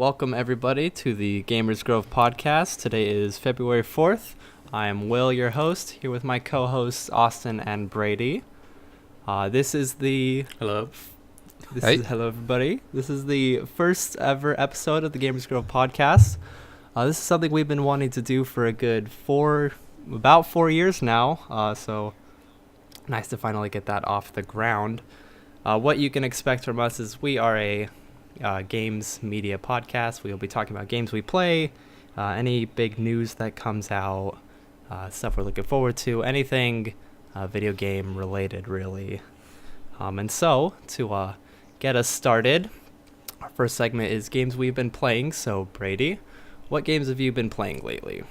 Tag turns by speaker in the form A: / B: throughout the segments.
A: Welcome everybody to the GamersGrove podcast. Today is February 4th. I am Will, your host, here with my co-hosts Austin and Brady. This is the...
B: Hello.
A: Hello everybody. This is the first ever episode of the GamersGrove podcast. This is something we've been wanting to do for a good about 4 years now. So nice to finally get that off the ground. What you can expect from us is we are a games media podcast. We will be talking about games we play, any big news that comes out, stuff we're looking forward to, anything video game related, really. And so, to get us started, our first segment is games we've been playing. So, Brady, what games have you been playing lately?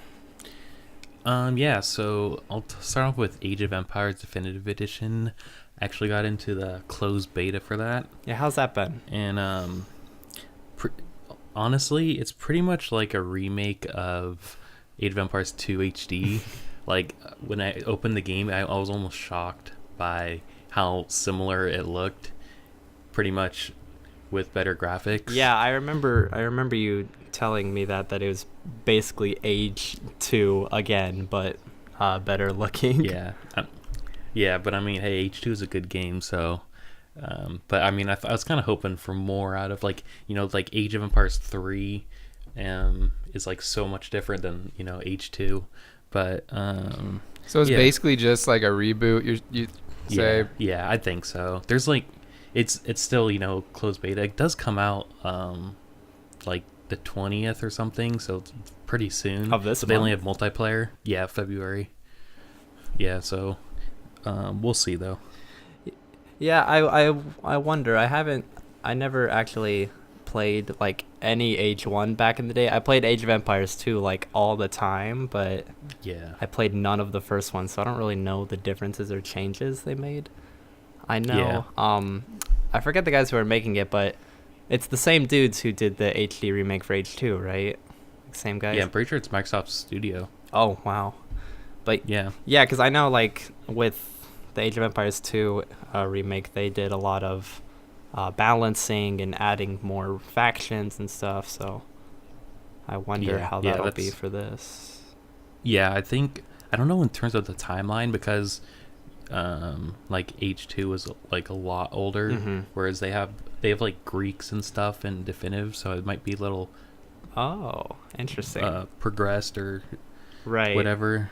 B: So I'll start off with Age of Empires Definitive Edition. Actually got into the closed beta for that.
A: Yeah, how's that been?
B: And honestly, it's pretty much like a remake of Age of Empires 2 HD. Like, when I opened the game, I was almost shocked by how similar it looked, pretty much with better graphics.
A: Yeah, I remember you telling me that it was basically Age 2 again, but better looking.
B: Yeah, but I mean, hey, H2 is a good game, so... but I mean, I was kind of hoping for more out of, like, like Age of Empires 3 is, like, so much different than, H2. But,
C: so it's basically just, like, a reboot, you say?
B: Yeah, I think so. There's, like... It's still, closed beta. It does come out, like, the 20th or something, so it's pretty soon.
A: Of this
B: month? They only have multiplayer. Yeah, February. Yeah, so... we'll see though.
A: Yeah, I wonder. I never actually played like any Age 1 back in the day. I played Age of Empires 2 like all the time, but
B: yeah,
A: I played none of the first one, so I don't really know the differences or changes they made. I know I forget the guys who are making it, but it's the same dudes who did the HD remake for H2, right? Same guys?
B: Yeah, I'm pretty sure it's Microsoft Studio.
A: Oh, wow. But yeah, because I know, like, with the Age of Empires 2 remake, they did a lot of balancing and adding more factions and stuff, so I wonder how that'll be for this.
B: Yeah, I don't know in terms of the timeline, because like H2 was like a lot older, whereas they have like Greeks and stuff in Definitive, so it might be a little
A: interesting
B: progressed or
A: So,
B: whatever.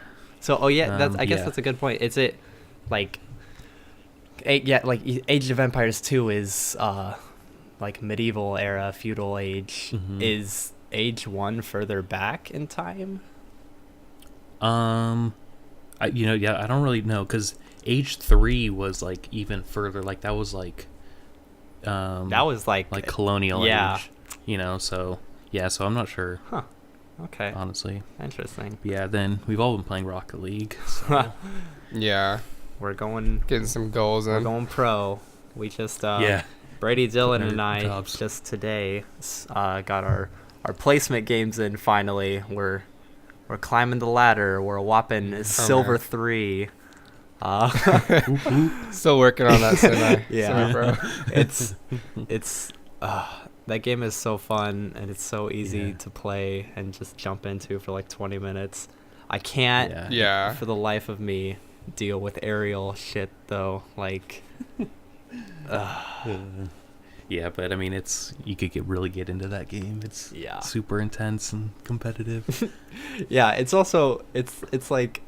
A: I guess that's a good point. Is it like, like Age of Empires 2 is like medieval era, feudal age. Is Age 1 further back in time?
B: I don't really know, because Age 3 was like even further. Like that was like colonial age. So I'm not sure.
A: Huh. Okay.
B: Honestly.
A: Interesting.
B: Yeah, then we've all been playing Rocket League. So.
C: Yeah.
A: We're getting
C: some goals in.
A: We're going pro. We just Brady, Dylan, and I just today got our placement games in finally. We're climbing the ladder. We're a whopping silver 3.
C: Still working on that semi.
A: Yeah.
C: Semi-pro.
A: It's that game is so fun, and it's so easy to play and just jump into for like 20 minutes. I can't for the life of me deal with aerial shit though, like
B: yeah, but I mean, you could really get into that game. It's super intense and competitive.
A: Yeah, it's also it's like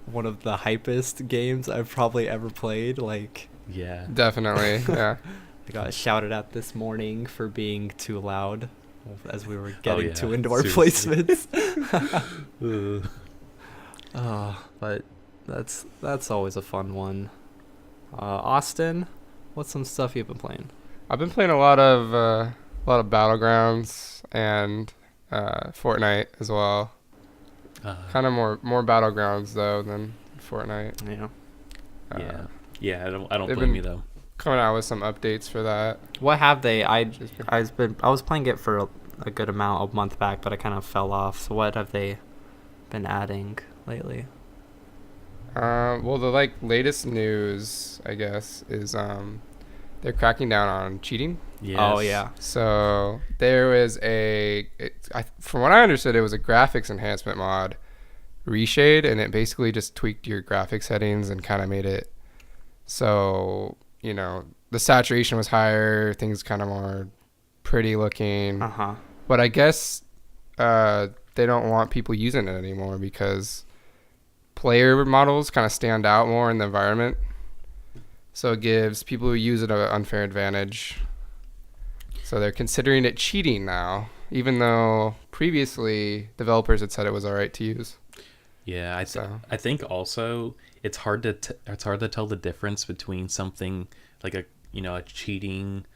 A: one of the hypest games I've probably ever played. Like,
C: yeah, definitely. Yeah.
A: I got shouted at this morning for being too loud as we were getting to into our placements. But that's always a fun one. Austin, what's some stuff you've been playing?
C: I've been playing a lot of Battlegrounds and Fortnite as well. Kind of more Battlegrounds though than Fortnite.
B: Yeah. I don't blame you though.
C: Coming out with some updates for that.
A: What have they? I was playing it for a good amount a month back, but I kind of fell off. So what have they been adding lately?
C: Well, the latest news, I guess, is they're cracking down on cheating.
B: Yes.
A: Oh yeah.
C: So there was from what I understood, it was a graphics enhancement mod, Reshade, and it basically just tweaked your graphics settings and kind of made it so, the saturation was higher, things kind of more pretty looking. But I guess they don't want people using it anymore because player models kind of stand out more in the environment. So it gives people who use it an unfair advantage. So they're considering it cheating now, even though previously developers had said it was all right to use.
B: Yeah, I think also it's hard to tell the difference between something like a cheating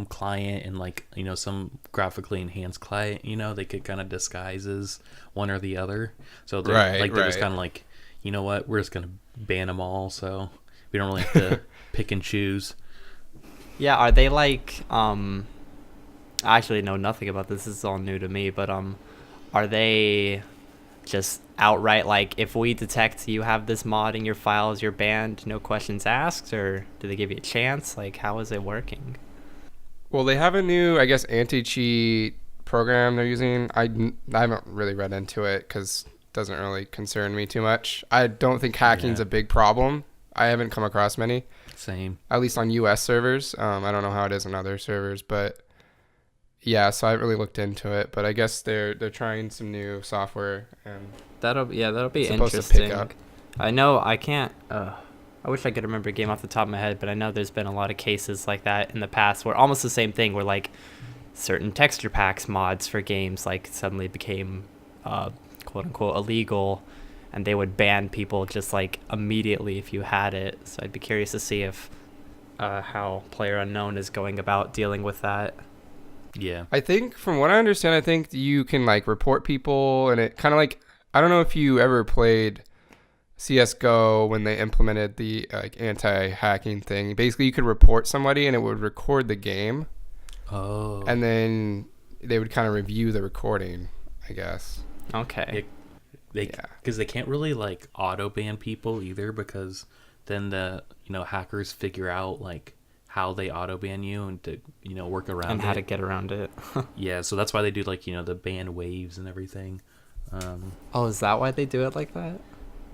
B: client and like some graphically enhanced client. They could kind of disguise as one or the other. So they're just kind of like, you know what, we're just gonna ban them all. So we don't really have to pick and choose.
A: Yeah, are they like I actually know nothing about this. This is all new to me, but are they just outright like, if we detect you have this mod in your files, you're banned, no questions asked, or do they give you a chance? Like, how is it working?
C: Well, they have a new, I guess, anti-cheat program they're using. I haven't really read into it because it doesn't really concern me too much. I don't think hacking's a big problem. I haven't come across many.
B: Same.
C: At least on US servers. I don't know how it is on other servers, but yeah, so I haven't really looked into it. But I guess they're trying some new software, and
A: that'll be
C: supposed
A: interesting.
C: to pick up.
A: I know I can't. I wish I could remember a game off the top of my head, but I know there's been a lot of cases like that in the past where almost the same thing, where like certain texture packs mods for games like suddenly became quote unquote illegal, and they would ban people just like immediately if you had it. So I'd be curious to see if how PlayerUnknown is going about dealing with that.
B: Yeah.
C: I think from what I understand, I think you can like report people, and it kind of like, I don't know if you ever played CSGO when they implemented the like anti-hacking thing. Basically, you could report somebody and it would record the game.
B: Oh.
C: And then they would kind of review the recording, I guess.
A: Okay.
B: Because they can't really like auto ban people either, because then the hackers figure out like how they auto ban you and to work around
A: and how to get around it.
B: Yeah, so that's why they do like the ban waves and everything.
A: Oh, is that why they do it like that?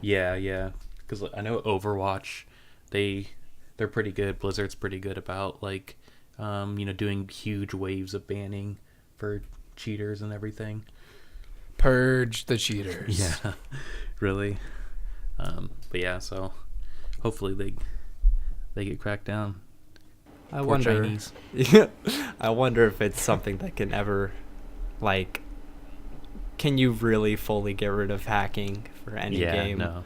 B: Yeah, because I know Overwatch, they're pretty good. Blizzard's pretty good about like doing huge waves of banning for cheaters and everything.
C: Purge the cheaters.
B: Yeah, really. But yeah, so hopefully they get cracked down.
A: I
B: Poor
A: wonder.
B: Chinese.
A: I wonder if it's something that can ever, like, can you really fully get rid of hacking for any game?
B: No,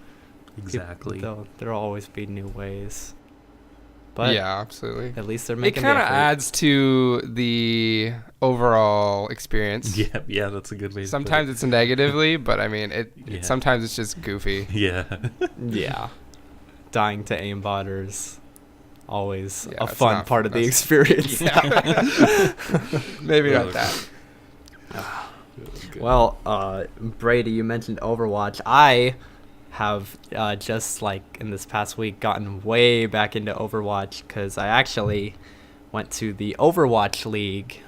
B: exactly.
A: There'll always be new ways. But
C: yeah, absolutely.
A: At least they're
C: It
A: making.
C: kind of
A: the effort.
C: adds to the overall experience.
B: Yeah, that's a good way.
C: Sometimes it's negatively, but I mean, sometimes it's just goofy.
B: Yeah.
A: Yeah, dying to aimbotters. Always a
C: it's
A: fun
C: not
A: part of the
C: that's-
A: experience.
C: Maybe not that.
A: Well, Brady, you mentioned Overwatch. I have just like in this past week gotten way back into Overwatch because I actually went to the Overwatch League,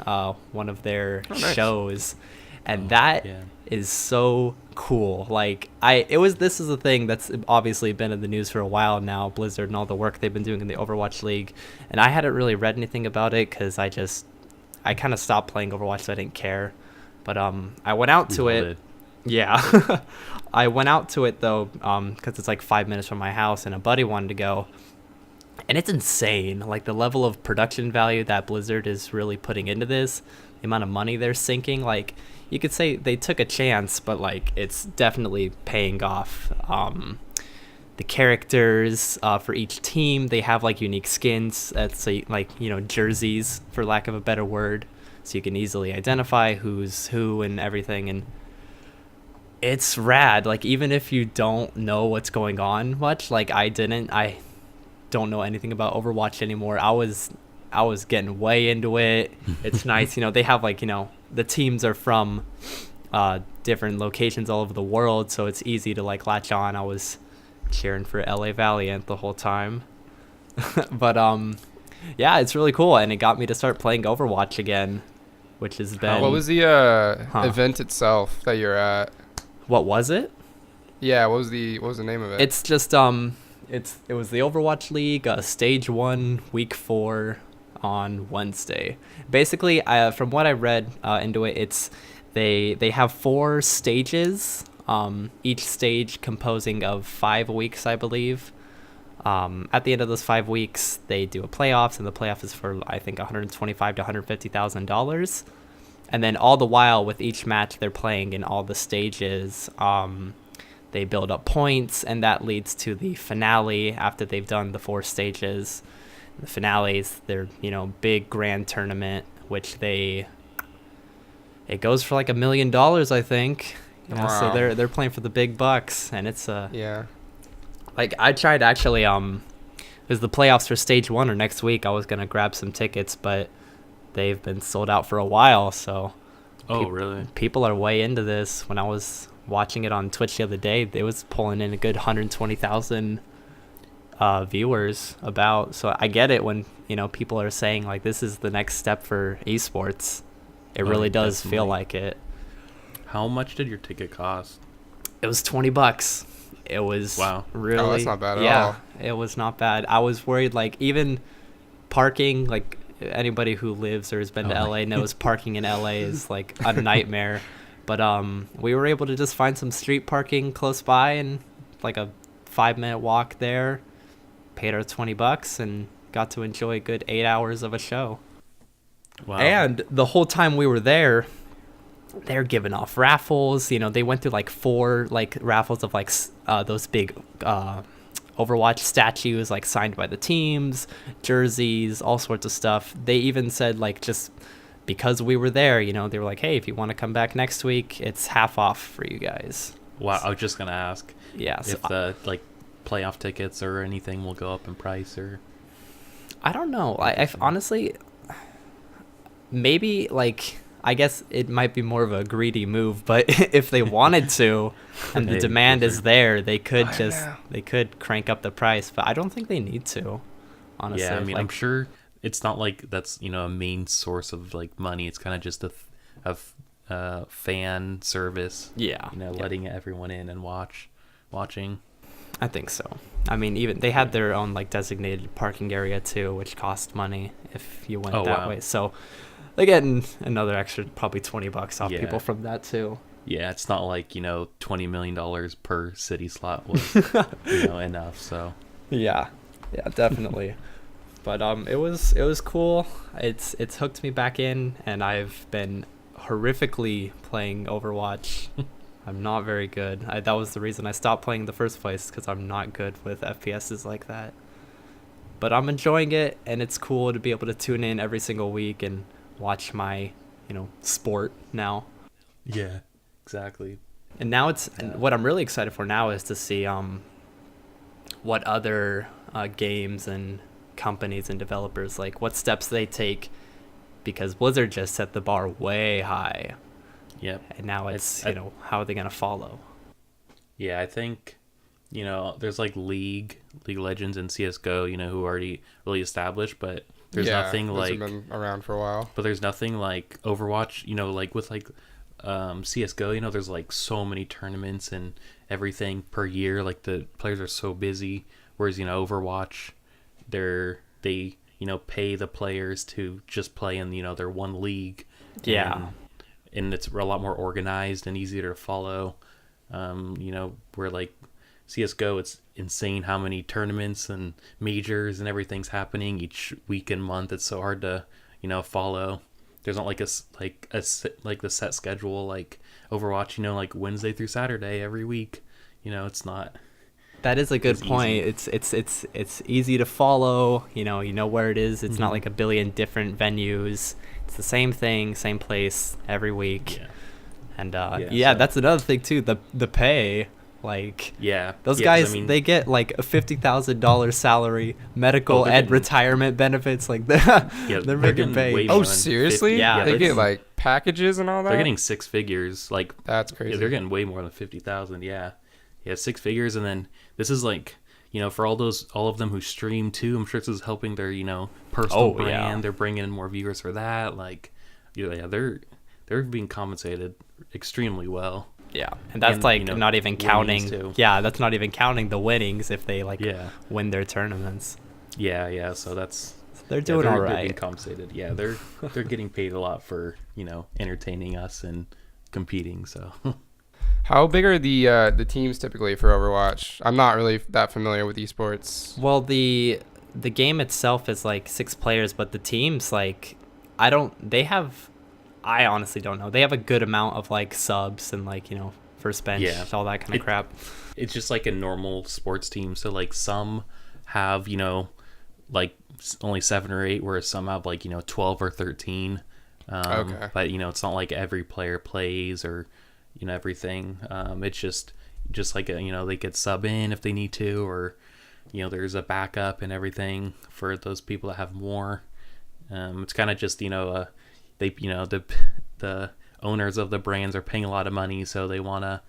A: one of their shows, and that is so cool. Like this is a thing that's obviously been in the news for a while now, Blizzard and all the work they've been doing in the Overwatch League, and I hadn't really read anything about it because I kind of stopped playing Overwatch, so I didn't care. But I went out to it. Yeah. I went out to it though, because it's like 5 minutes from my house, and a buddy wanted to go. And it's insane, like the level of production value that Blizzard is really putting into this, the amount of money they're sinking. Like, you could say they took a chance, but like it's definitely paying off. The characters for each team, they have like unique skins. That's like jerseys, for lack of a better word, so you can easily identify who's who and everything. And it's rad. Like, even if you don't know what's going on much, like I don't know anything about Overwatch anymore. I was getting way into it. It's nice. They have like, the teams are from different locations all over the world, so it's easy to like latch on. I was cheering for LA Valiant the whole time. But Yeah, it's really cool, and it got me to start playing Overwatch again, which has been.
C: What was the event itself that you're at?
A: What was it?
C: Yeah, what was the name of it?
A: It's just it was the Overwatch League, stage 1, week 4 on Wednesday. Basically, from what I read into it, it's they have 4 stages, each stage composing of 5 weeks, I believe. At the end of those 5 weeks, they do a playoffs, and the playoff is for, I think, $125,000 to $150,000. And then all the while, with each match they're playing in all the stages, they build up points, and that leads to the finale after they've done the 4 stages. The finales, they're, big grand tournament, which it goes for like $1 million, I think.
C: Wow.
A: So they're playing for the big bucks, and it's
C: yeah.
A: Like, I tried actually, because the playoffs for stage 1 are next week. I was gonna grab some tickets, but they've been sold out for a while. So,
B: Really?
A: People are way into this. When I was watching it on Twitch the other day, they was pulling in a good 120,000 viewers about. So I get it when people are saying like this is the next step for esports. It really does
B: definitely.
A: feel like it.
B: How much did your ticket cost?
A: It was $20. It was really.
C: Oh, that's not bad at all.
A: It was not bad. I was worried, like, even parking, like, anybody who lives or has been to LA knows parking in LA is like a nightmare. But we were able to just find some street parking close by, and like a 5-minute walk there. Paid our $20 and got to enjoy a good 8 hours of a show.
B: Wow.
A: And the whole time we were there, they're giving off raffles. They went through like 4 like raffles of like those big Overwatch statues, like signed by the teams, jerseys, all sorts of stuff. They even said, like, just because we were there, they were like, hey, if you want to come back next week, it's half off for you guys.
B: Wow, I was just gonna ask.
A: Yeah. So
B: if the like playoff tickets or anything will go up in price, or
A: I don't know. I honestly, maybe, like, I guess it might be more of a greedy move, but if they wanted to and the demand is there, they could they could crank up the price, but I don't think they need to, honestly.
B: Yeah, I mean, I'm sure it's not like that's, a main source of like money. It's kind of just a fan service.
A: Yeah.
B: Letting everyone in and watching.
A: I think so. I mean, even they had their own like designated parking area too, which cost money if you went that way. So they're getting another extra probably $20 off people from that too.
B: Yeah, it's not like, $20 million per city slot was enough. So
A: yeah, definitely. But it was cool. It's hooked me back in, and I've been horrifically playing Overwatch. I'm not very good. That was the reason I stopped playing in the first place, because I'm not good with FPSs like that. But I'm enjoying it, and it's cool to be able to tune in every single week and watch my, sport now.
B: Yeah, exactly.
A: And now what I'm really excited for now is to see what other games and companies and developers, like, what steps they take, because Blizzard just set the bar way high.
B: Yep.
A: And now it's how are they going to follow?
B: Yeah, I think, there's like League of Legends and CSGO, who are already really established, but there's nothing like...
C: those have been around for a while.
B: But there's nothing like Overwatch, like with like CSGO, there's like so many tournaments and everything per year. Like the players are so busy. Whereas, Overwatch, they pay the players to just play in, their one league.
A: Yeah.
B: And it's a lot more organized and easier to follow. Where like CSGO, it's insane how many tournaments and majors and everything's happening each week and month. It's so hard to, follow. There's not like the set schedule like Overwatch, like Wednesday through Saturday every week. It's not.
A: That is a good point.
B: Easy.
A: It's easy to follow. You know where it is. It's not like a billion different venues. It's the same thing, same place every week.
B: Yeah.
A: And
B: so
A: that's another thing too. The pay, like, those guys, they get like a $50,000 salary, medical and retirement benefits. Like they're making pay.
C: Oh, seriously?
A: Yeah,
C: they get like packages and all that.
B: They're getting 6 figures. Like
C: that's crazy.
B: Yeah, they're getting way more than 50,000. Yeah, 6 figures, and then this is like, for all of them who stream too, I'm sure this is helping their personal brand.
A: Yeah.
B: They're bringing in more viewers for that. Like, they're being compensated extremely well.
A: Yeah, and that's not even counting.
B: Too.
A: Yeah, that's not even counting the winnings if they win their tournaments.
B: Yeah. So
A: they're doing all right.
B: They're being compensated. Yeah, they're getting paid a lot for entertaining us and competing. So.
C: How big are the teams typically for Overwatch? I'm not really that familiar with esports.
A: Well, the game itself is 6 players, but the teams I honestly don't know. They have a good amount of subs and first bench, all that kind of crap.
B: It's just like a normal sports team. So some have only 7 or 8, whereas some have 12 or 13.
C: Okay.
B: But it's not like every player plays or everything. It's just like they could sub in if they need to, or there's a backup and everything for those people that have more. It's kind of just the owners of the brands are paying a lot of money, so they want to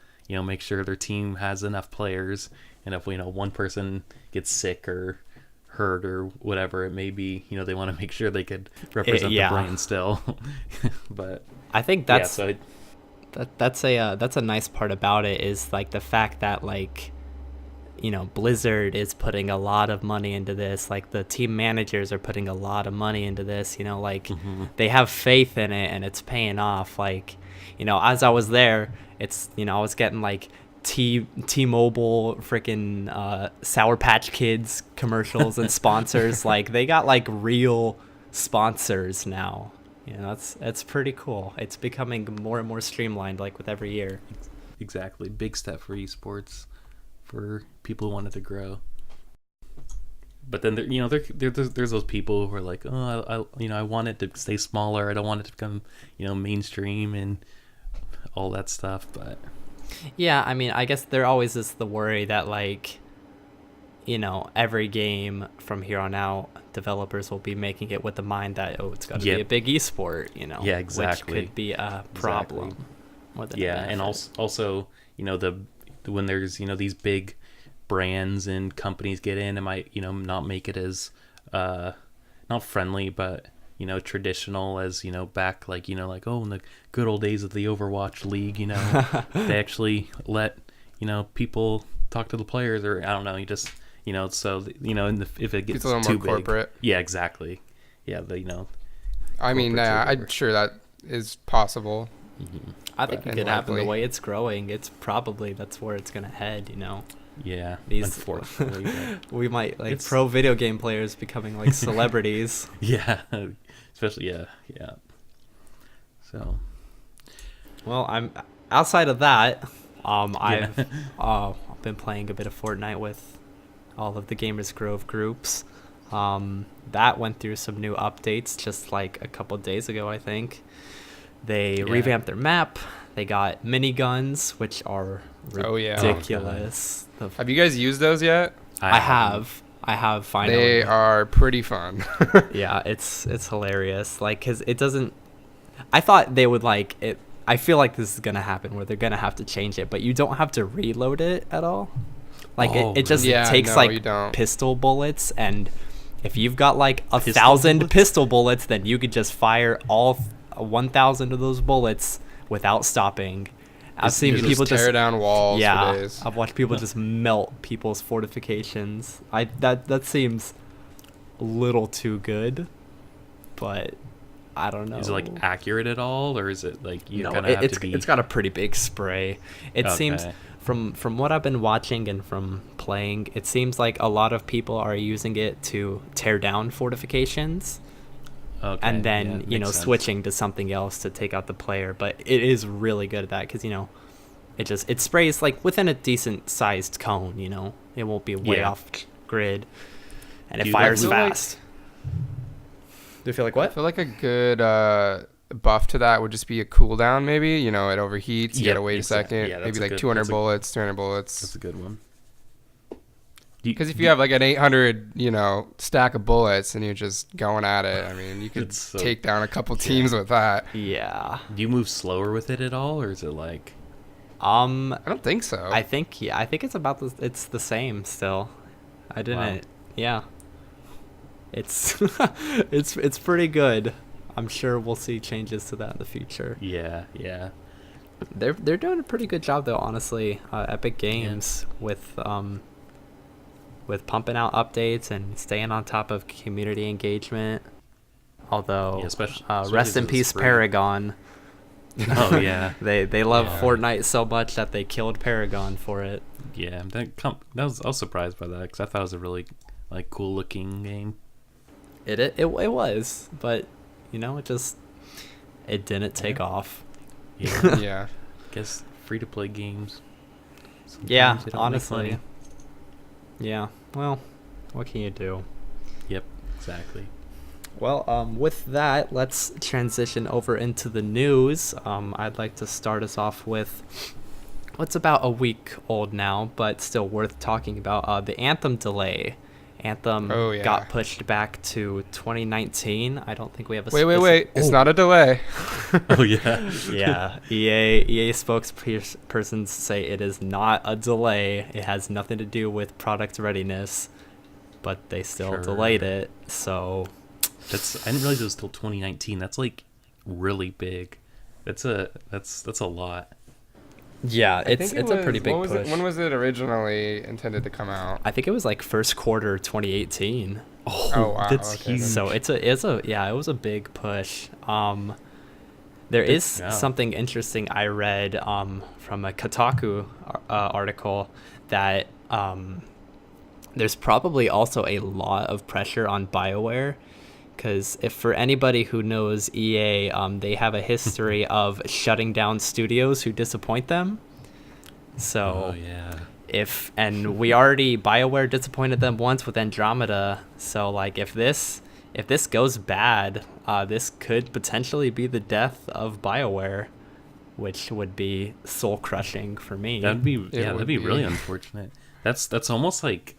B: make sure their team has enough players, and if one person gets sick or hurt or whatever it may be, they want to make sure they could represent the brand still. But
A: I think that's that's a nice part about it, is the fact that Blizzard is putting a lot of money into this. The team managers are putting a lot of money into this. They have faith in it, and it's paying off. As I was there, it's I was getting T-Mobile freaking Sour Patch Kids commercials and sponsors. They got real sponsors now. That's pretty cool. It's becoming more and more streamlined with every year.
B: Exactly. Big step for esports, for people who want it to grow. But then there's those people who are like, oh, I want it to stay smaller. I don't want it to become mainstream and all that stuff. But
A: yeah, I mean, I guess there always is the worry that every game from here on out, developers will be making it with the mind that it's got to be a big esport.
B: Yeah, exactly.
A: Which could be a problem.
B: Exactly. And also when there's these big brands and companies get in, it might not make it as not friendly but traditional as back oh, in the good old days of the Overwatch League, they actually let people talk to the players, or I don't know, so if it gets
C: it's a little
B: too
C: more
B: big,
C: corporate.
B: Yeah, exactly. Yeah,
C: I mean, I'm sure that is possible.
B: Mm-hmm.
A: I think it could happen the way it's growing. That's where it's gonna head.
B: Yeah,
A: unfortunately. We might pro video game players becoming celebrities.
B: Yeah, especially yeah. So,
A: well, I'm outside of that. I've been playing a bit of Fortnite with all of the GamersGrove groups. That went through some new updates just a couple days ago, I think. They revamped their map. They got miniguns, which are ridiculous.
C: Have you guys used those yet?
A: I have finally.
C: They are pretty fun.
A: Yeah, it's hilarious. Because it doesn't. I thought they would it. I feel like this is gonna happen where they're gonna have to change it, but you don't have to reload it at all. It just takes pistol bullets, and if you've got 1,000 pistol bullets, then you could just fire all 1,000 of those bullets without stopping. I've seen people just
C: tear down walls.
A: Yeah,
C: for days.
A: I've watched people just melt people's fortifications. That seems a little too good, but I don't know.
B: Is it accurate at all, or is it you
A: no,
B: kind of have to be?
A: It's got a pretty big spray. It seems from what I've been watching and from playing, it seems like a lot of people are using it to tear down fortifications. Okay, and then switching to something else to take out the player, but it is really good at that because it sprays within a decent sized cone. It won't be way off grid, and it fires fast. Do you feel what?
C: I feel like a good buff to that would just be a cooldown. Maybe it overheats. You gotta wait a second. Yeah, maybe 200 bullets, 300 bullets.
B: That's a good one.
C: Because if you have an 800, stack of bullets and you're just going at it, I mean, you could take down a couple teams with that.
A: Yeah.
B: Do you move slower with it at all, or is it
C: I don't think so.
A: I think it's about it's the same still. I didn't.
B: Wow.
A: Yeah, it's it's pretty good. I'm sure we'll see changes to that in the future.
B: Yeah, yeah.
A: They're doing a pretty good job though, honestly. Epic Games with pumping out updates and staying on top of community engagement. Although,
B: Yeah, especially
A: rest in
B: this
A: peace,
B: spring.
A: Paragon.
B: Oh yeah,
A: They love
C: Yeah.
A: Fortnite so much that they killed Paragon for it.
B: yeah. I was surprised by that because I thought it was a really like cool looking game.
A: It was, but it didn't take off.
B: Yeah,
C: Yeah.
B: guess free to play games.
A: Yeah,
B: sometimes they don't make
A: honestly.
B: money.
A: Yeah. Well, what can you do?
B: Yep, exactly.
A: Well, with that, let's transition over into the news. I'd like to start us off with what's about a week old now, but still worth talking about. The Anthem delay. Anthem
C: Oh, yeah.
A: got pushed back to 2019. I don't think we have a
C: Wait. It's not a delay.
B: Oh yeah,
A: Yeah, EA spokespersons say it is not a delay. It has nothing to do with product readiness, but they still
B: Sure.
A: delayed it. So
B: I didn't realize it was till 2019. That's like really big. That's a lot.
A: yeah,
C: I think
A: it's a pretty big
C: when was
A: push.
C: When was it originally intended to come out?
A: I think it was like first quarter 2018.
C: Oh, wow,
B: That's
C: okay.
B: huge.
A: So it was a big push. There is
B: Yeah.
A: something interesting I read from a Kotaku article that there's probably also a lot of pressure on BioWare, because if for anybody who knows EA, they have a history of shutting down studios who disappoint them. So
B: Oh yeah.
A: BioWare disappointed them once with Andromeda. So like if this goes bad, this could potentially be the death of BioWare, which would be soul crushing for me.
B: That'd be
C: would
B: that'd be
C: be.
B: really unfortunate. That's almost like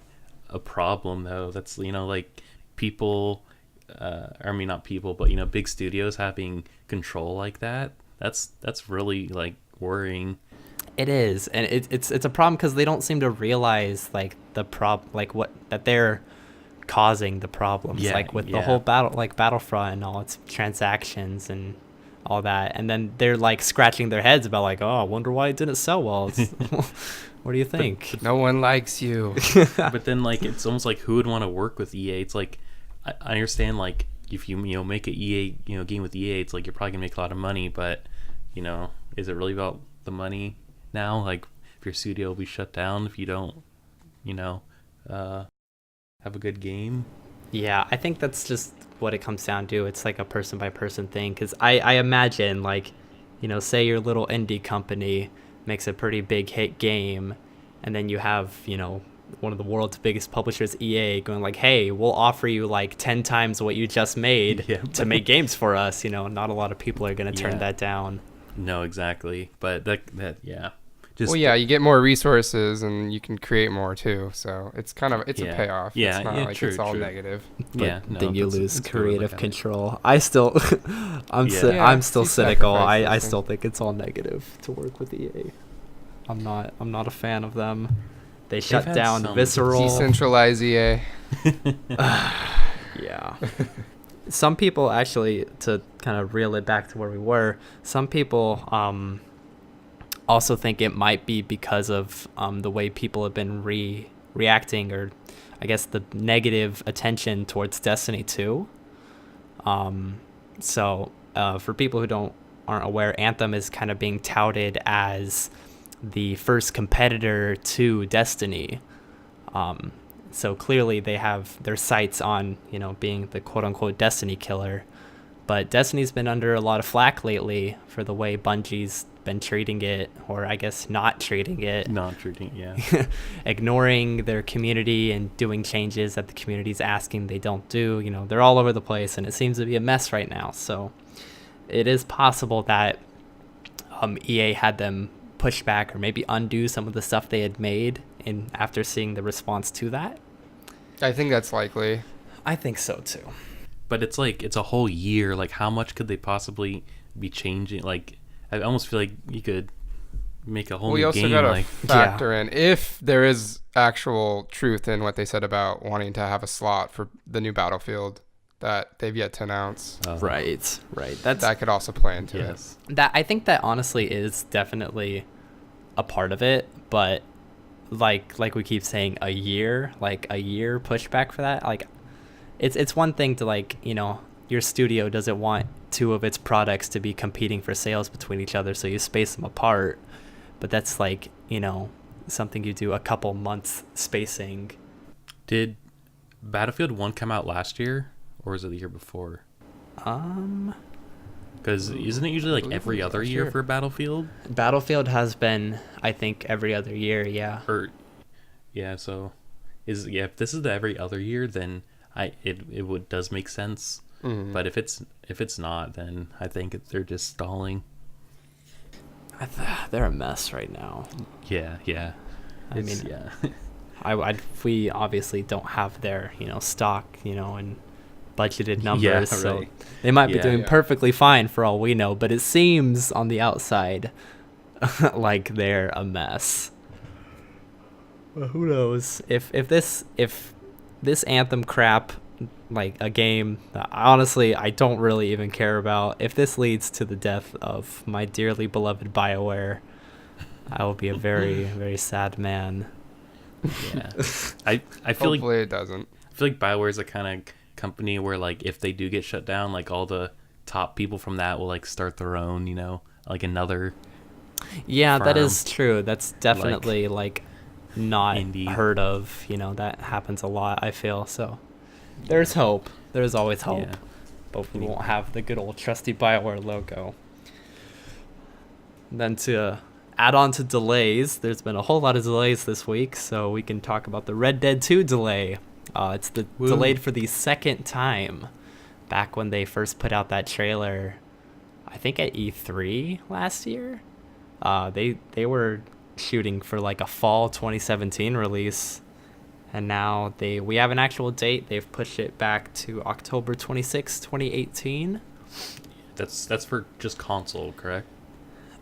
B: a problem though. That's like people, I mean not people, but big studios having control like that. That's really like worrying.
A: It is, and it's a problem because they don't seem to realize like that they're causing the problems,
B: Yeah,
A: like with the
B: yeah.
A: whole Battlefront and all its transactions and all that, and then they're like scratching their heads about like, oh, I wonder why it didn't sell well. What do you think?
C: No one likes you.
B: But then like it's almost like who would want to work with EA? It's like I understand like if you make a EA game with EA, it's like you're probably gonna make a lot of money, but is it really about the money now? Like if your studio will be shut down if you don't have a good game.
A: Yeah, I think that's just what it comes down to. It's like a person by person thing, because I imagine like, say your little indie company makes a pretty big hit game, and then you have one of the world's biggest publishers, EA, going like, hey, we'll offer you like 10 times what you just made
B: Yeah.
A: to make games for us. Not a lot of people are going to turn
B: Yeah.
A: that down.
B: No, exactly. But that yeah. Just
C: Well, yeah, you get more resources and you can create more too. So it's a
B: Yeah.
C: payoff.
B: Yeah,
C: it's not
B: yeah,
C: like
B: true,
C: it's all
B: true.
C: negative.
A: But
B: yeah, no,
A: then you
B: that's-
A: lose
B: that's a good way to
A: creative
B: look at it.
A: control. I still,
B: Yeah.
A: I'm still
C: you
A: cynical.
C: sacrifice those
A: I
C: things.
A: still think it's all negative to work with EA. I'm not a fan of them. They shut
B: had
A: down
B: some
A: Visceral.
C: Decentralize EA.
A: Yeah. Some people actually, to kind of reel it back to where we were, some people also think it might be because of the way people have been reacting, or I guess the negative attention towards Destiny 2. So for people who aren't aware, Anthem is kind of being touted as the first competitor to Destiny. So clearly they have their sights on, being the quote-unquote Destiny killer. But Destiny's been under a lot of flack lately for the way Bungie's been treating it, or I guess not treating it.
B: Not treating, yeah.
A: Ignoring their community and doing changes that the community's asking they don't do. They're all over the place, and it seems to be a mess right now. So it is possible that EA had them push back or maybe undo some of the stuff they had made after seeing the response to that.
C: I think that's likely.
A: I think so too.
B: But it's like it's a whole year. Like how much could they possibly be changing? Like I almost feel like you could make a whole
C: We
B: new
C: also
B: game.
C: got to
B: Like,
C: factor in if there is actual truth in what they said about wanting to have a slot for the new Battlefield that they've yet to announce.
A: Right. That's
C: That could also play into it.
B: yes.
A: that. I think that honestly is definitely a part of it, but like we keep saying, a year pushback for that. Like, it's one thing to, like, you know, your studio doesn't want two of its products to be competing for sales between each other, so you space them apart. But that's, like, you know, something you do a couple months spacing.
B: Did Battlefield 1 come out last year, or was it the year before? Because isn't it usually like every other year for Battlefield?
A: Battlefield has been, I think, every other year. Yeah.
B: Or yeah, so if this is the every other year, then it does make sense.
C: Mhm.
B: But if it's not, then I think they're just stalling.
A: They're a mess right now.
B: Yeah.
A: I mean,
B: yeah.
A: we obviously don't have their, you know, stock, you know, and budgeted numbers, so
B: right.
A: they might be
B: Yeah.
A: doing
C: Yeah.
A: perfectly fine for all we know, but it seems on the outside like they're a mess. Well, who knows if this Anthem crap, like a game that honestly I don't really even care about, if this leads to the death of my dearly beloved BioWare, I will be a very very sad man.
B: Yeah. I feel like
C: Hopefully it doesn't.
B: BioWare is the kind of company where, like, if they do get shut down, like, all the top people from that will, like, start their own, you know, like another
A: Yeah, that
B: firm.
A: is true. That's definitely like not
B: Indie.
A: heard of. You know, that happens a lot, I feel. So there's hope. There's always hope.
B: Yeah.
A: But we won't have the good old trusty BioWare logo. Then to add on to delays, there's been a whole lot of delays this week, so we can talk about the Red Dead 2 delay. It's delayed for the second time. Back when they first put out that trailer, I think at E3 last year, they were shooting for like a fall 2017 release, and now we have an actual date. They've pushed it back to October 26, 2018.
B: That's for just console, correct?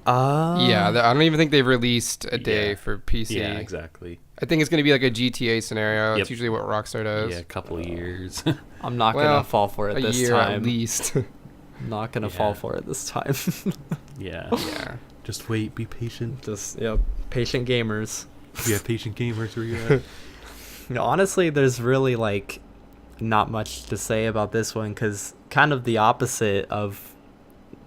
C: Yeah, I don't even think they've released a day
B: Yeah.
C: for PC.
B: Yeah, exactly.
C: I think it's going to be like a GTA scenario.
B: Yep.
C: That's usually what Rockstar does.
B: Yeah, a couple of years.
A: I'm not
C: Well,
A: gonna fall for it
C: a
A: this
C: year
A: time.
C: at least.
A: I'm not gonna fall for it this time.
B: Yeah.
C: Yeah.
B: Just wait, be patient.
A: Just patient gamers.
B: Yeah, patient gamers, where you at?
A: You know, honestly, there's really like not much to say about this one, because kind of the opposite of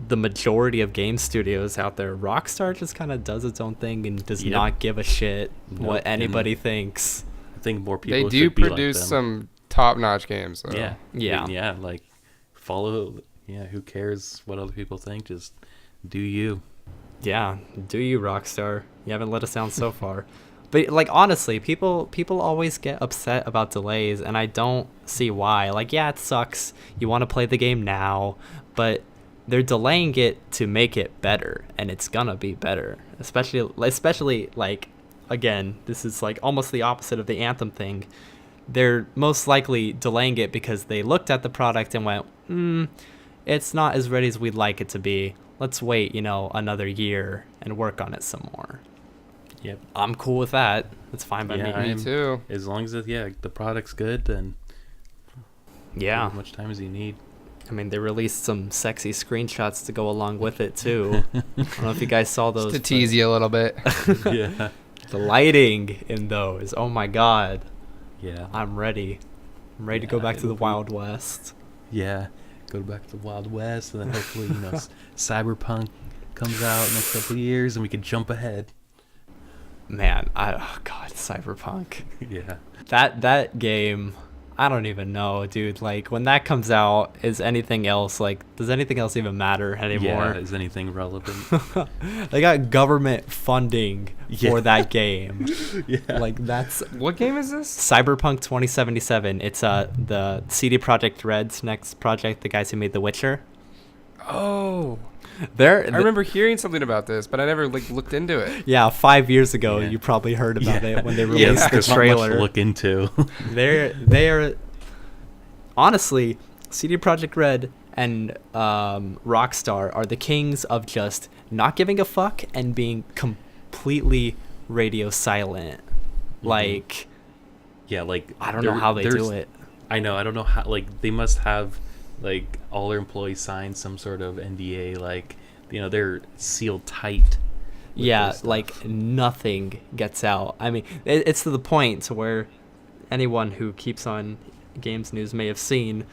A: the majority of game studios out there, Rockstar just kind of does its own thing and does
B: Yep.
A: not give a shit
B: Nope,
A: what
B: and
A: anybody thinks.
B: I think more people
C: They do
B: should be
C: produce
B: like them.
C: some top-notch games, though.
B: Yeah.
A: Yeah.
B: Yeah, like, follow. Yeah, who cares what other people think? Just do you.
A: Yeah, do you, Rockstar? You haven't let us down so far. But like, honestly, people always get upset about delays, and I don't see why. Like, yeah, it sucks. You want to play the game now, but they're delaying it to make it better, and it's gonna be better. Especially like, again, this is like almost the opposite of the Anthem thing. They're most likely delaying it because they looked at the product and went, it's not as ready as we'd like it to be. Let's wait, another year and work on it some more.
B: Yep.
A: I'm cool with that. That's fine by
B: Yeah,
A: me.
C: Me too.
B: As long as the product's good, then
A: Yeah.
B: as much time as you need.
A: I mean, they released some sexy screenshots to go along with it, too. I don't know if you guys saw those.
C: Just to tease you a little bit.
B: Yeah.
A: The lighting in those. Oh, my God.
B: Yeah.
A: I'm ready. I'm ready to go
B: Yeah,
A: back to the
B: it'll be-
A: Wild West.
B: Yeah. Go back to the Wild West, and then hopefully, Cyberpunk comes out in a couple of years, and we can jump ahead.
A: Man, oh, God, Cyberpunk.
B: Yeah.
A: That game, I don't even know, dude. Like, when that comes out, does anything else even matter anymore?
B: Yeah, is anything relevant?
A: They got government funding
B: Yeah.
A: for that game.
B: Yeah.
A: Like, that's
C: What game is this?
A: Cyberpunk 2077. It's the CD Projekt Red's next project, the guys who made The Witcher.
C: Oh.
A: I
C: I remember hearing something about this, but I never looked into it.
A: Yeah, 5 years ago,
B: Yeah.
A: you probably heard about
B: Yeah.
A: it when they
B: Yeah,
A: released the
B: there's not much
A: trailer.
B: to look into.
A: They're honestly, CD Projekt Red and Rockstar are the kings of just not giving a fuck and being completely radio silent. Like,
B: yeah, like
A: I don't know how they do it.
B: I know, I don't know how. Like, they must have like all their employees sign some sort of NDA. Like, they're sealed tight.
A: Yeah, like nothing gets out. I mean, it's to the point to where anyone who keeps on games news may have seen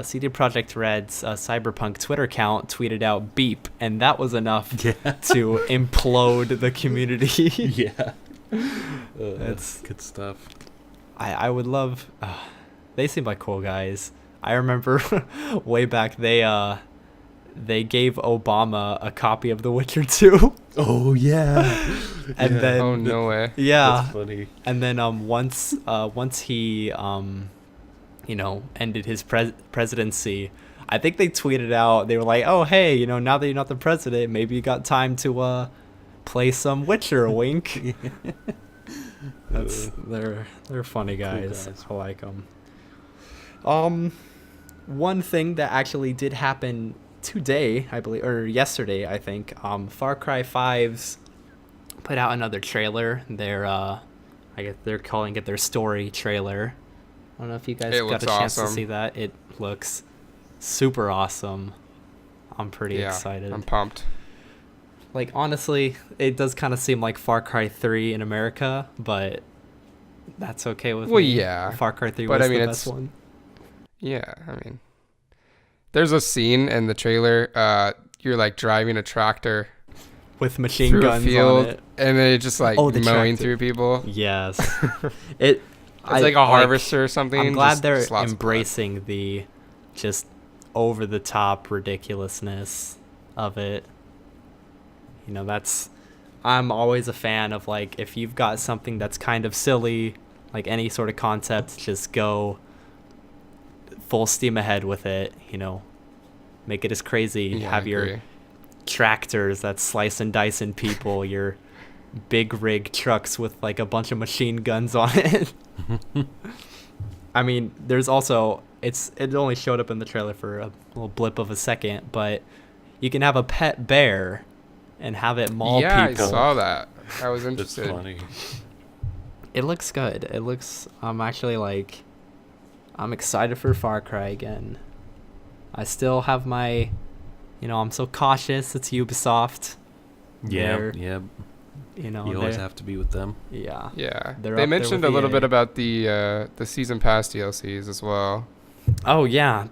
A: CD Projekt Red's Cyberpunk Twitter account tweeted out beep, and that was enough to implode the community.
B: Yeah. That's good stuff.
A: I would love... they seem like cool guys. I remember way back they gave Obama a copy of The Witcher 2.
B: Oh, yeah.
A: And then...
C: Oh, no way.
A: Yeah.
B: That's funny.
A: And then once he ended his presidency, I think they tweeted out, they were like, oh, hey, now that you're not the president, maybe you got time to play some Witcher, wink. They're funny guys.
B: Cool guys.
A: I like them. One thing that actually did happen today, I believe, or yesterday, I think, Far Cry 5's put out another trailer. I guess they're calling it their story trailer. I don't know if you guys got a chance to see that. It looks super awesome. I'm pretty excited.
C: I'm pumped.
A: Like, honestly, it does kind of seem like Far Cry 3 in America, but that's okay with me.
C: Well, yeah.
A: Far Cry 3 was the best one.
C: Yeah, I mean, there's a scene in the trailer. You're like driving a tractor
A: with machine
C: through
A: guns
C: a field,
A: on it,
C: and then it's just like mowing
A: tractor.
C: Through people.
A: Yes,
C: it's like a harvester or something.
A: I'm glad they're embracing the just over the top ridiculousness of it. I'm always a fan of, like, if you've got something that's kind of silly, like any sort of concept, just go full steam ahead with it, make it as crazy.
C: Yeah,
A: have your tractors that slice and dice in people, your big rig trucks with like a bunch of machine guns on it. I mean, there's also, it only showed up in the trailer for a little blip of a second, but you can have a pet bear and have it maul people.
C: Yeah, I saw that. I was interested.
B: That's funny.
A: It looks good. It looks, I'm excited for Far Cry again. I still have my, I'm so cautious. It's Ubisoft.
B: Yeah.
A: You
B: always have to be with them.
A: Yeah.
C: Yeah.
A: They're
C: They
A: up there
C: mentioned
A: with
C: a little
A: EA.
C: bit about the season pass DLCs as well.
A: Oh yeah,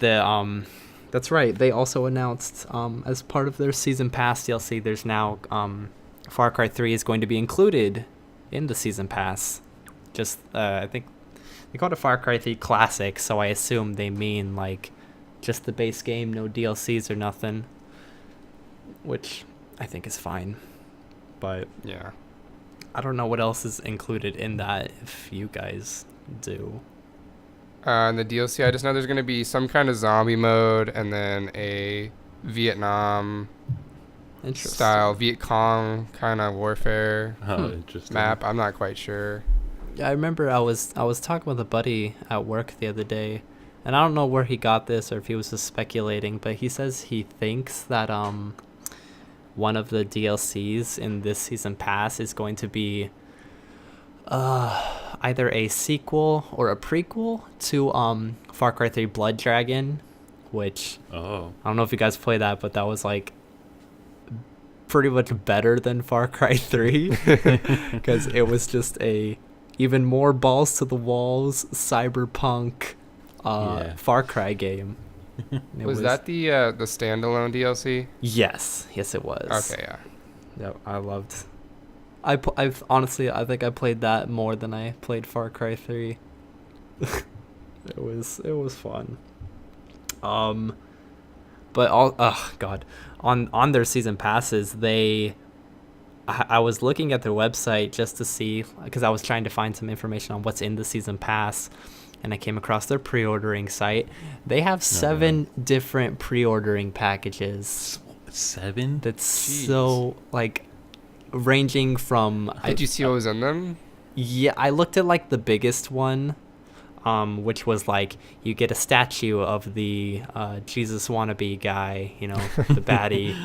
A: that's right. They also announced as part of their season pass DLC, there's now Far Cry 3 is going to be included in the season pass. Just I think they called it Far Cry 3 Classic, so I assume they mean like just the base game, no DLCs or nothing, which I think is fine. But
C: Yeah.
A: I don't know what else is included in that if you guys do.
C: In the DLC, I just know there's going to be some kind of zombie mode and then a Vietnam style Viet Cong kind of warfare
B: Interesting.
C: map. I'm not quite sure.
A: Yeah, I remember I was talking with a buddy at work the other day, and I don't know where he got this or if he was just speculating, but he says he thinks that one of the DLCs in this season pass is going to be either a sequel or a prequel to Far Cry 3 Blood Dragon, which I don't know if you guys play that, but that was like pretty much better than Far Cry 3 because it was just a even more balls to the walls cyberpunk Far Cry game.
C: Was that the standalone DLC?
A: Yes, it was.
C: Okay, yeah.
A: Yep, I loved. I've honestly, I think I played that more than I played Far Cry 3. It was fun. But on their season passes, I was looking at their website just to see, because I was trying to find some information on what's in the season pass, and I came across their pre-ordering site. They have 7 different pre-ordering packages.
B: 7?
A: That's
C: Jeez.
A: so, like, ranging from...
C: Did you see what was in them?
A: Yeah, I looked at, like, the biggest one, which was, like, you get a statue of the Jesus wannabe guy, the baddie.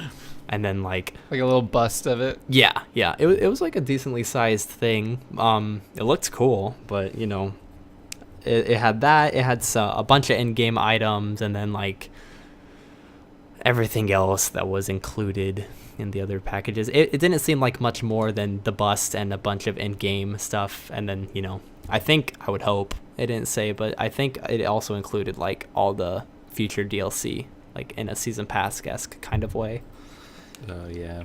A: and then like
C: a little bust of it.
A: yeah, it was like a decently sized thing. It looked cool, but you know, it had that. It had a bunch of in-game items, and then like everything else that was included in the other packages. It didn't seem like much more than the bust and a bunch of in-game stuff, and then you know, I would hope it didn't say, but I think it also included like all the future DLC, like in a season pass-esque kind of way.
B: Oh yeah.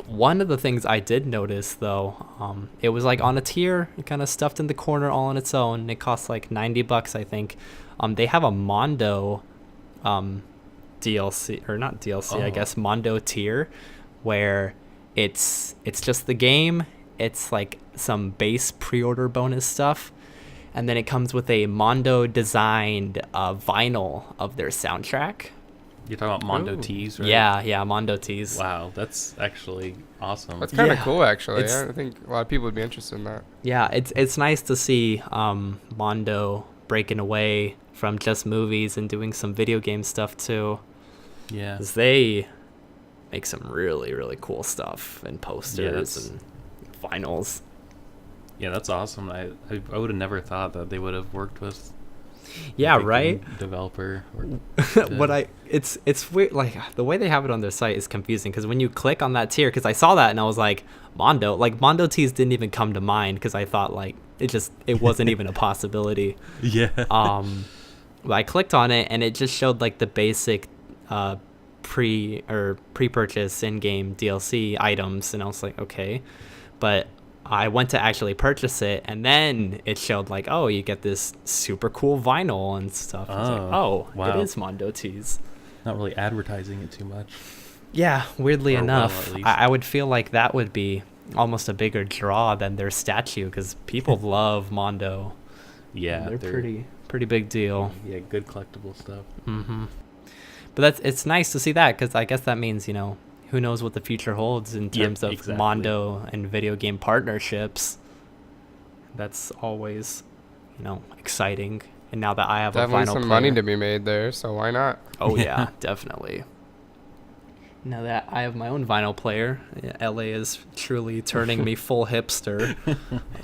A: One of the things I did notice though, it was like on a tier, kind of stuffed in the corner all on its own. It costs like $90, I think. They have a Mondo DLC, or not DLC, I guess Mondo tier, where it's just the game. It's like some base pre-order bonus stuff, and then it comes with a Mondo designed vinyl of their soundtrack.
B: You're talking about Mondo
C: Ooh.
B: tees, right?
A: Yeah, Mondo tees.
B: Wow, that's actually awesome.
C: That's kind of
A: Yeah.
C: cool, actually.
A: It's-
C: I think a lot of people would be interested in that.
A: Yeah, it's nice to see Mondo breaking away from just movies and doing some video game stuff too,
B: Yeah.
A: because they make some really, really cool stuff and posters
B: that's-
A: and vinyls.
B: Yeah, that's awesome. I would have never thought that they would have worked with
A: Yeah,
B: a big
A: right.
B: game developer. Or
A: It's weird, like the way they have it on their site is confusing, because when you click on that tier, because I saw that and I was like, Mondo tees didn't even come to mind, because I thought like it wasn't even a possibility.
B: yeah.
A: But I clicked on it and it just showed like the basic pre-purchase in-game DLC items, and I was like, okay. But I went to actually purchase it, and then it showed like, oh, you get this super cool vinyl and stuff. I was like,
B: Oh,
A: it
B: wow.
A: is Mondo tees.
B: Not really advertising it too much.
A: Yeah, weirdly
B: Or well,
A: enough,
B: at least.
A: I would feel like that would be almost a bigger draw than their statue, because people love Mondo.
B: Yeah,
A: they're pretty big deal.
B: Yeah, good collectible stuff.
A: Mm-hmm. But it's nice to see that, because I guess that means, you know, who knows what the future holds in
B: Yep,
A: terms of
B: exactly.
A: Mondo and video game partnerships. That's always, you know, exciting. And now that I have
C: Definitely
A: a vinyl
C: some
A: player,
C: money to be made there, so why not?
A: oh yeah, definitely. Now that I have my own vinyl player, LA is truly turning me full hipster.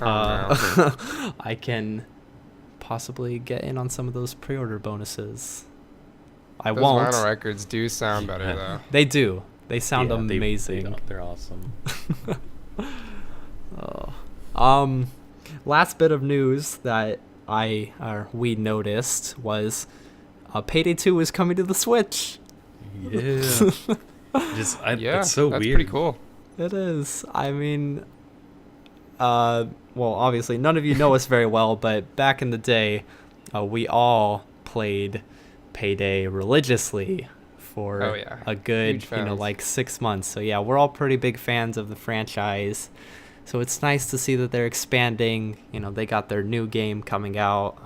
C: Oh,
A: I can possibly get in on some of those pre-order bonuses. I
C: Those
A: won't.
C: vinyl records do sound better, though.
A: They do. They sound
B: Yeah,
A: amazing.
B: They're awesome.
A: Last bit of news that we noticed was Payday 2 is coming to the Switch.
B: Yeah.
C: Yeah,
B: it's so
C: that's
B: weird.
C: pretty cool.
A: It is. I mean, well, obviously none of you know us very well, but back in the day, we all played Payday religiously for
C: Oh, yeah.
A: a good,
C: Huge
A: you know,
C: fans.
A: like 6 months. So yeah, we're all pretty big fans of the franchise. So it's nice to see that they're expanding. You know, they got their new game coming out.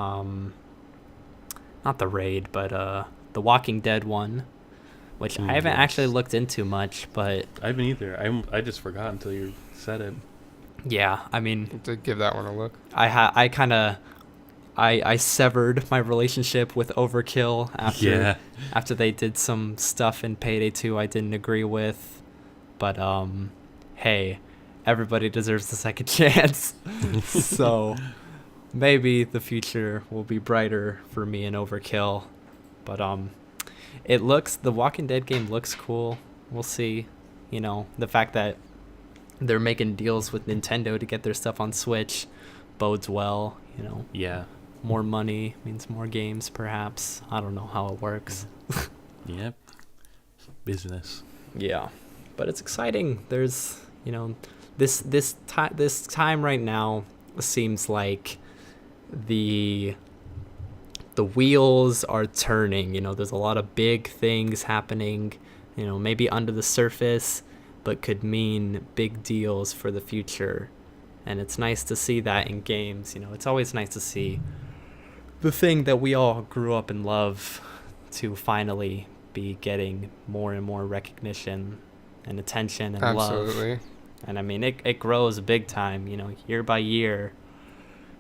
A: Not the Raid, but the Walking Dead one, which
B: Ooh,
A: I haven't
B: yes.
A: actually looked into much, but
B: I haven't either. I just forgot until you said it.
A: yeah, I mean,
C: To give that one a look.
A: I severed my relationship with Overkill
B: Yeah.
A: after they did some stuff in Payday 2 I didn't agree with, but hey, everybody deserves a second chance. So maybe the future will be brighter for me and Overkill, but the Walking Dead game looks cool. We'll see. You know, the fact that they're making deals with Nintendo to get their stuff on Switch bodes well. You know,
B: Yeah.
A: more money means more games, perhaps. I don't know how it works.
B: Yep. Business.
A: Yeah, but it's exciting. There's, you know, this time right now seems like the wheels are turning. You know, there's a lot of big things happening, you know, maybe under the surface, but could mean big deals for the future. And it's nice to see that in games. You know, it's always nice to see the thing that we all grew up and love to finally be getting more and more recognition and attention and love.
C: Absolutely.
A: And I mean, it grows big time, you know, year by year.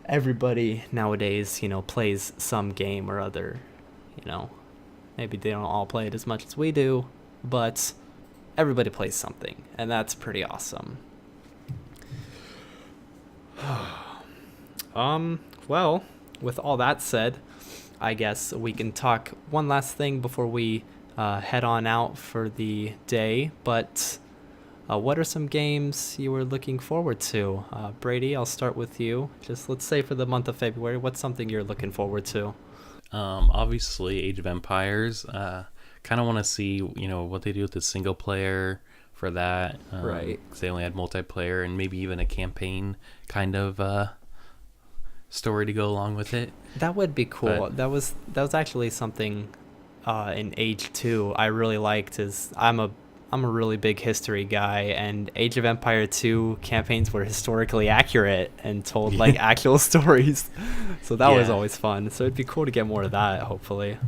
A: Everybody nowadays, you know, plays some game or other, you know. Maybe they don't all play it as much as we do, but everybody plays something, and that's pretty awesome. Well, with all that said, I guess we can talk one last thing before we head on out for the day. But what are some games you were looking forward to? Brady, I'll start with you. Just let's say for the month of February, what's something you're looking forward to?
B: Obviously, Age of Empires. Kind of want to see, what they do with the single player for that.
A: Right.
B: Because they only had multiplayer and maybe even a campaign kind of story to go along with it.
A: That would be cool.
B: But,
A: that was actually something in Age 2 I really liked. Is I'm a really big history guy, and Age of Empire 2 campaigns were historically accurate and told like actual stories. So that was always fun. So it'd be cool to get more of that, hopefully.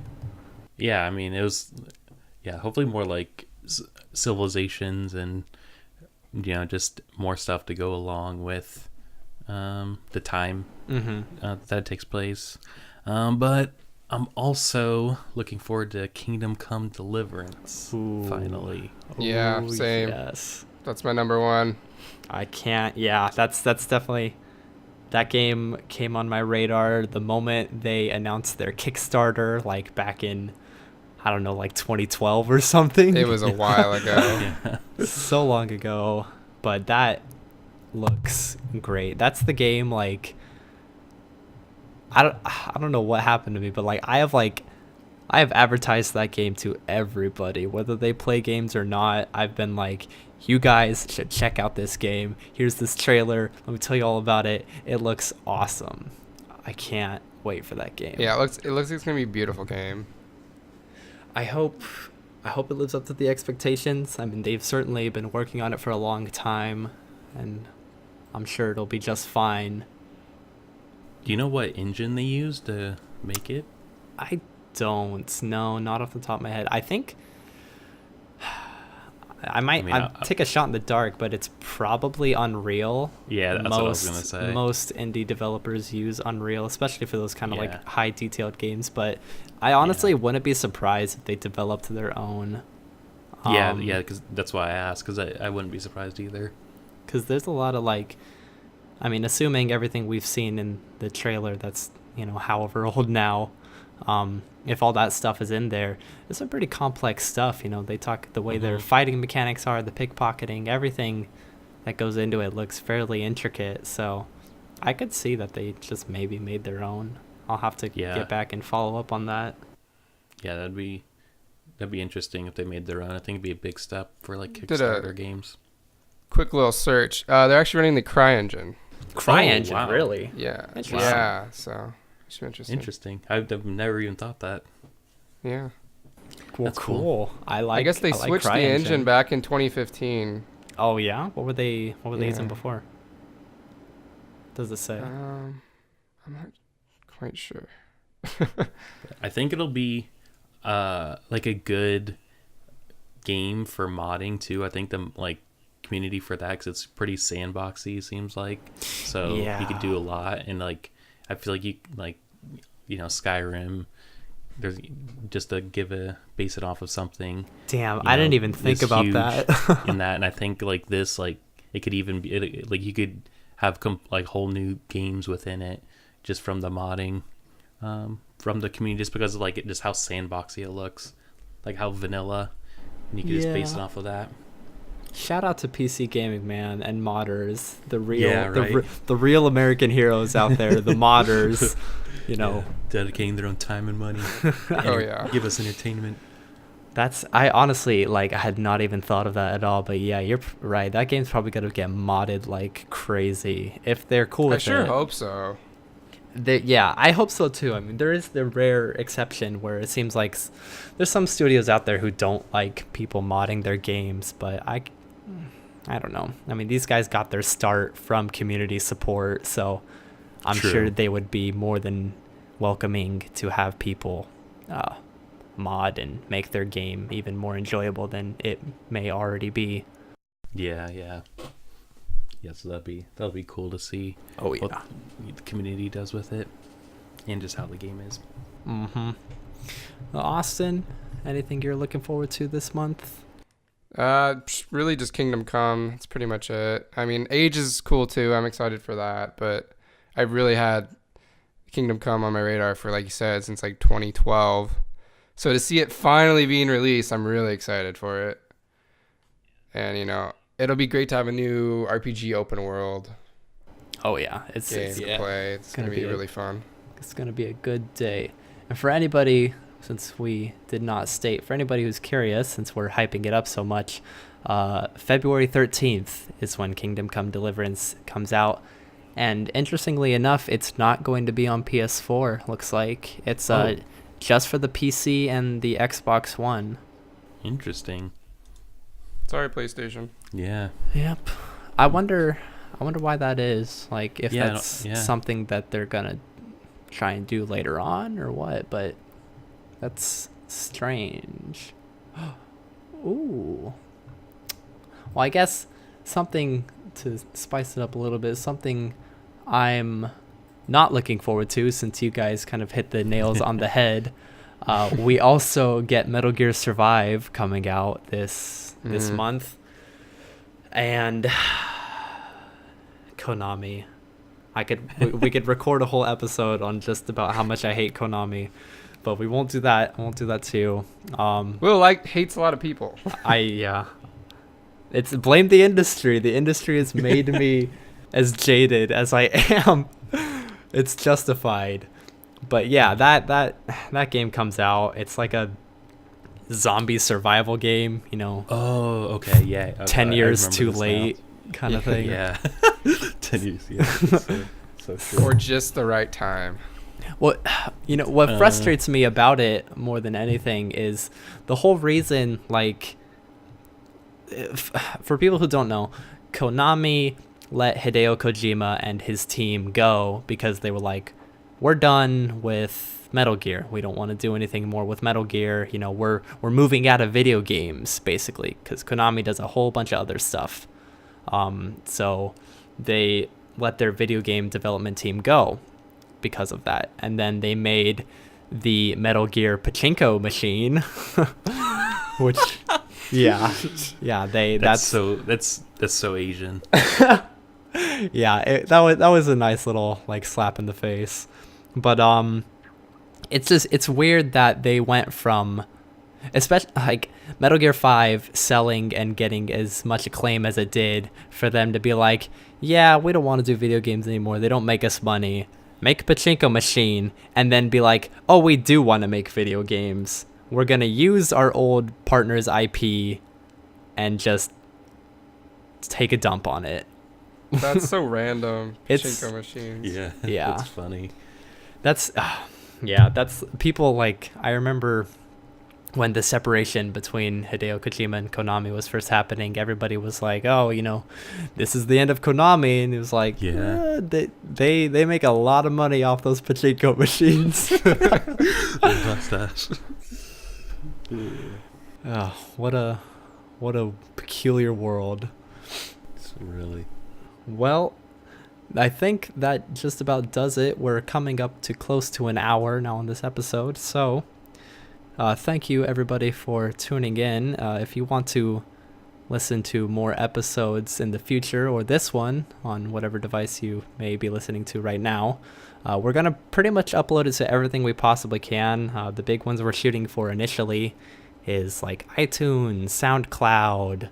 B: Yeah, I mean, it was, hopefully more like civilizations and, just more stuff to go along with the time that takes place. But I'm also looking forward to Kingdom Come Deliverance.
A: Ooh.
B: Finally.
C: Yeah,
A: Ooh,
C: same.
A: Yes.
C: That's my number one.
A: I can't. Yeah, that's definitely. That game came on my radar the moment they announced their Kickstarter, like back in, I don't know, like 2012 or something.
C: It was a while ago.
A: So long ago, but that looks great. That's the game, like, I don't know what happened to me, but like I have advertised that game to everybody, whether they play games or not. I've been like, you guys should check out this game. Here's this trailer. Let me tell you all about it. It looks awesome. I can't wait for that game.
C: Yeah, it looks like it's gonna be a beautiful game.
A: I hope it lives up to the expectations. I mean, they've certainly been working on it for a long time, and I'm sure it'll be just fine.
B: Do you know what engine they used to make it?
A: I don't know, not off the top of my head. I think I'd take a shot in the dark, but it's probably Unreal.
B: Yeah, that's what I was gonna say.
A: Most indie developers use Unreal, especially for those kind of like high detailed games. But I honestly wouldn't be surprised if they developed their own.
B: Yeah, because that's why I asked, because I wouldn't be surprised either.
A: Because there's a lot of like, I mean, assuming everything we've seen in the trailer that's, however old now, if all that stuff is in there, it's some pretty complex stuff. They talk the way their fighting mechanics are, the pickpocketing, everything that goes into it looks fairly intricate. So I could see that they just maybe made their own. I'll have to get back and follow up on that.
B: Yeah, that'd be interesting if they made their own. I think it'd be a big step for like Kickstarter games.
C: Quick little search. They're actually running the CryEngine.
A: CryEngine,
B: wow.
A: Really?
C: Yeah.
A: Interesting.
C: Yeah. So it's interesting.
B: Interesting. I've never even thought that.
C: Yeah.
A: Well,
B: That's
A: cool.
C: I guess they switched the engine back in 2015.
A: Oh yeah. What were they using before? Does it say?
C: I'm not quite sure.
B: I think it'll be like a good game for modding too. I think the community for that, because it's pretty sandboxy, seems like. So you could do a lot, and I feel like you Skyrim. There's just to base it off of something.
A: Damn, I didn't even think about that.
B: In that, and I think this it could even be you could have whole new games within it just from the modding, from the community, just because of just how sandboxy it looks, like how vanilla, and you can just base it off of that.
A: Shout out to PC gaming, man, and modders, the real the real American heroes out there, the modders.
B: Dedicating their own time and money. Give us entertainment.
A: I honestly I had not even thought of that at all, but yeah, you're right. That game's probably gonna get modded like crazy if they're cool with it.
C: I sure hope so.
A: I hope so too. I mean, there is the rare exception where it seems like there's some studios out there who don't like people modding their games, but I don't know. I mean, these guys got their start from community support, so I'm sure they would be more than welcoming to have people mod and make their game even more enjoyable than it may already be.
B: Yeah, so that'll be cool to see what the community does with it and just how the game is.
A: Well, Austin, anything you're looking forward to this month?
C: Really just Kingdom Come. That's pretty much it. I mean, Age is cool too. I'm excited for that, but I've really had Kingdom Come on my radar for, like you said, since like 2012. So to see it finally being released, I'm really excited for it. And it'll be great to have a new RPG open world
A: Oh yeah,
C: game to play. It's gonna be really fun.
A: It's gonna be a good day. And for anybody, since we did not state, for anybody who's curious, since we're hyping it up so much, February 13th is when Kingdom Come Deliverance comes out. And interestingly enough, it's not going to be on PS4, looks like. It's just for the PC and the Xbox One.
B: Interesting.
C: Sorry, PlayStation.
B: Yeah.
A: Yep. I wonder why that is. Like, if that's something that they're gonna try and do later on or what, but that's strange. Ooh. Well, I guess something to spice it up a little bit, something I'm not looking forward to, since you guys kind of hit the nails on the head. We also get Metal Gear Survive coming out this month. And Konami. We could record a whole episode on just about how much I hate Konami, but we won't do that. I won't do that too.
C: Will hates a lot of people.
A: It's blame the industry. The industry has made me as jaded as I am. It's justified. But yeah, that game comes out. It's like a zombie survival game,
B: Oh, okay, yeah.
A: 10 years too late kind of thing.
B: Yeah. 10 years, yeah. So true.
C: Or just the right time.
A: Well, what frustrates me about it more than anything is the whole reason, like, for people who don't know, Konami let Hideo Kojima and his team go because they were like, we're done with Metal Gear. We don't want to do anything more with Metal Gear. We're moving out of video games, basically, because Konami does a whole bunch of other stuff. So they let their video game development team go because of that. And then they made the Metal Gear pachinko machine, which, that's
B: so Asian.
A: Yeah, that was a nice little like slap in the face. But it's weird that they went from, especially like Metal Gear 5 selling and getting as much acclaim as it did, for them to be like, yeah, we don't want to do video games anymore. They don't make us money. Make a pachinko machine, and then be like, oh, we do want to make video games. We're going to use our old partner's IP and just take a dump on it.
C: That's so random.
A: It's
C: Pachinko machines.
A: Yeah.
B: It's funny.
A: That's people, like, I remember when the separation between Hideo Kojima and Konami was first happening, everybody was like, oh, this is the end of Konami. And it was like, they make a lot of money off those pachinko machines. Oh, what a peculiar world.
B: Really.
A: Well, I think that just about does it. We're coming up to close to an hour now on this episode. So thank you, everybody, for tuning in. If you want to listen to more episodes in the future, or this one on whatever device you may be listening to right now, we're going to pretty much upload it to everything we possibly can. The big ones we're shooting for initially is like iTunes, SoundCloud,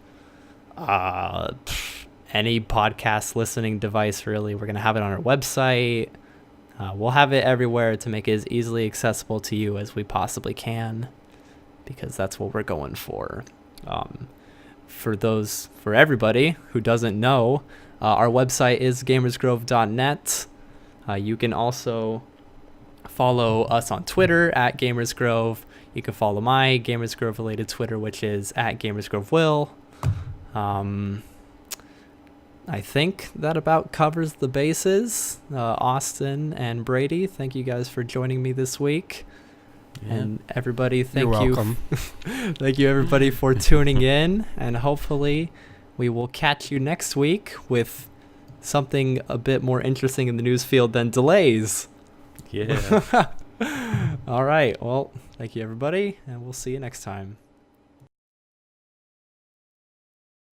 A: any podcast listening device, really. We're going to have it on our website. We'll have it everywhere to make it as easily accessible to you as we possibly can, because that's what we're going for. For everybody who doesn't know, our website is gamersgrove.net. You can also follow us on Twitter at GamersGrove. You can follow my GamersGrove related Twitter, which is at GamersGroveWill. I think that about covers the bases. Austin and Brady, thank you guys for joining me this week. Yeah. And everybody, thank you. Thank you, everybody, for tuning in. And hopefully we will catch you next week with something a bit more interesting in the news field than delays.
B: Yeah.
A: All right. Well, thank you, everybody, and we'll see you next time.